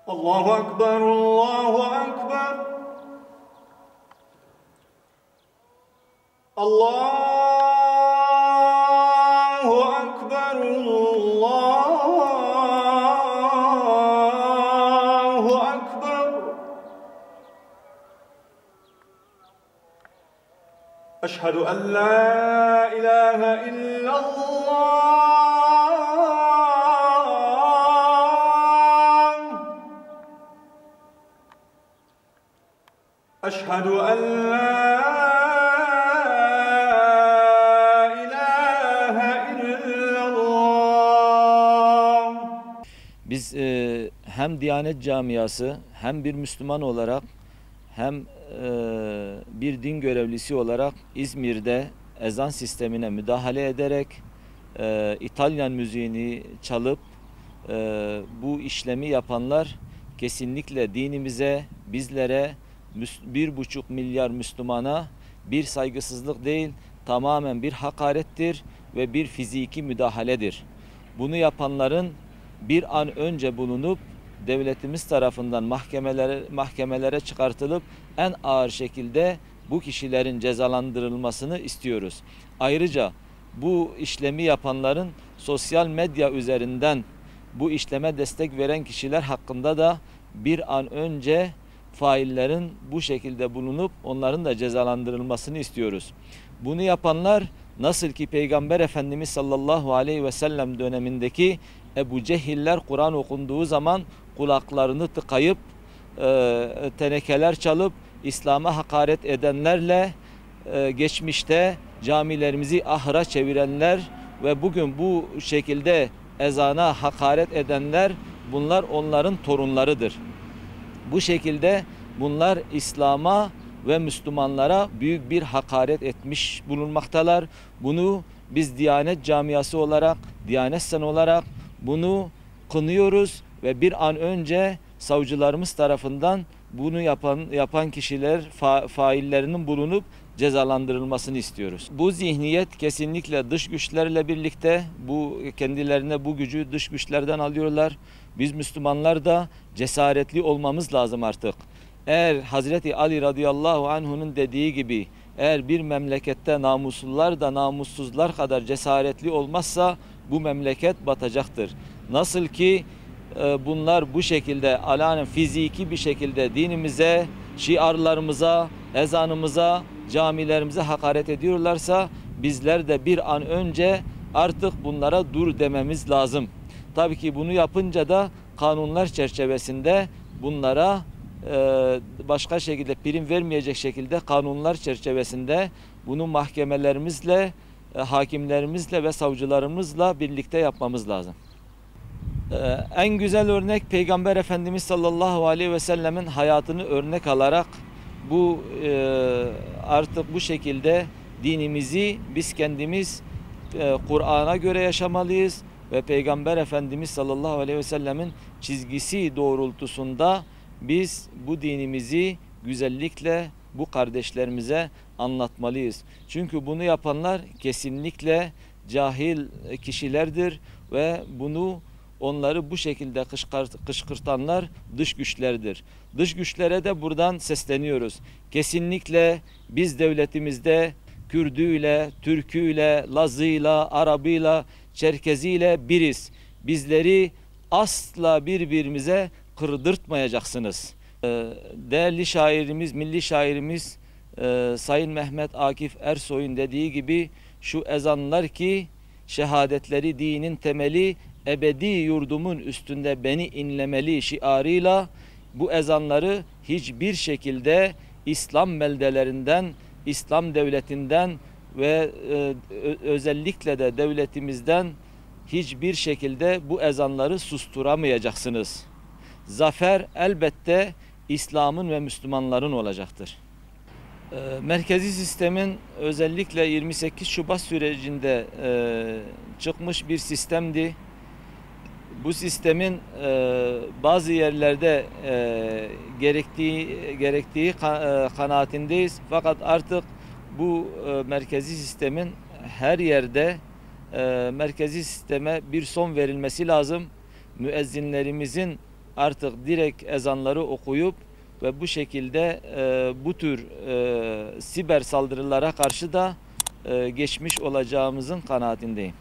Allahu Ekber, Allahu Ekber. Allahu Ekber, Allahu Ekber. Eşhedü en la ilahe illallah. Eşhedü en la ilahe illallah. Biz hem Diyanet Camiası hem bir Müslüman olarak hem bir din görevlisi olarak İzmir'de ezan sistemine müdahale ederek İtalyan müziğini çalıp bu işlemi yapanlar kesinlikle dinimize, bizlere, 1,5 milyar Müslümana bir saygısızlık değil, tamamen bir hakarettir ve bir fiziki müdahaledir. Bunu yapanların bir an önce bulunup devletimiz tarafından mahkemelere çıkartılıp en ağır şekilde bu kişilerin cezalandırılmasını istiyoruz. Ayrıca bu işlemi yapanların sosyal medya üzerinden bu işleme destek veren kişiler hakkında da bir an önce faillerin bu şekilde bulunup onların da cezalandırılmasını istiyoruz. Bunu yapanlar nasıl ki Peygamber Efendimiz sallallahu aleyhi ve sellem dönemindeki Ebu Cehiller Kur'an okunduğu zaman kulaklarını tıkayıp tenekeler çalıp İslam'a hakaret edenlerle geçmişte camilerimizi ahıra çevirenler ve bugün bu şekilde ezana hakaret edenler, bunlar onların torunlarıdır. Bu şekilde bunlar İslam'a ve Müslümanlara büyük bir hakaret etmiş bulunmaktalar. Bunu biz Diyanet Camiası olarak, Diyanet Sen olarak bunu kınıyoruz ve bir an önce savcılarımız tarafından bunu yapan kişiler faillerinin bulunup cezalandırılmasını istiyoruz. Bu zihniyet kesinlikle dış güçlerle birlikte kendilerine bu gücü dış güçlerden alıyorlar. Biz Müslümanlar da cesaretli olmamız lazım artık. Eğer Hazreti Ali radıyallahu anhu'nun dediği gibi eğer bir memlekette namuslular da namussuzlar kadar cesaretli olmazsa bu memleket batacaktır. Nasıl ki bunlar bu şekilde alanen fiziki bir şekilde dinimize, şiarlarımıza, ezanımıza, camilerimize hakaret ediyorlarsa bizler de bir an önce artık bunlara dur dememiz lazım. Tabii ki bunu yapınca da kanunlar çerçevesinde bunlara başka şekilde prim vermeyecek şekilde kanunlar çerçevesinde bunu mahkemelerimizle, hakimlerimizle ve savcılarımızla birlikte yapmamız lazım. En güzel örnek Peygamber Efendimiz sallallahu aleyhi ve sellemin hayatını örnek alarak artık bu şekilde dinimizi biz kendimiz Kur'an'a göre yaşamalıyız ve Peygamber Efendimiz sallallahu aleyhi ve sellemin çizgisi doğrultusunda biz bu dinimizi güzellikle bu kardeşlerimize anlatmalıyız. Çünkü bunu yapanlar kesinlikle cahil kişilerdir ve onları bu şekilde kışkırtanlar dış güçlerdir. Dış güçlere de buradan sesleniyoruz. Kesinlikle biz devletimizde Kürdüyle, Türküyle, Lazıyla, Arabıyla, Çerkeziyle biriz. Bizleri asla birbirimize kırdırtmayacaksınız. Değerli şairimiz, milli şairimiz Sayın Mehmet Akif Ersoy'un dediği gibi şu ezanlar ki şehadetleri dinin temeli, ebedi yurdumun üstünde beni inlemeli şiarıyla bu ezanları hiçbir şekilde İslam beldelerinden, İslam devletinden ve özellikle de devletimizden hiçbir şekilde bu ezanları susturamayacaksınız. Zafer elbette İslam'ın ve Müslümanların olacaktır. Merkezi sistemin özellikle 28 Şubat sürecinde çıkmış bir sistemdi. Bu sistemin bazı yerlerde gerektiği kanaatindeyiz. Fakat artık bu merkezi sistemin her yerde merkezi sisteme bir son verilmesi lazım. Müezzinlerimizin artık direkt ezanları okuyup ve bu şekilde bu tür siber saldırılara karşı da geçmiş olacağımızın kanaatindeyim.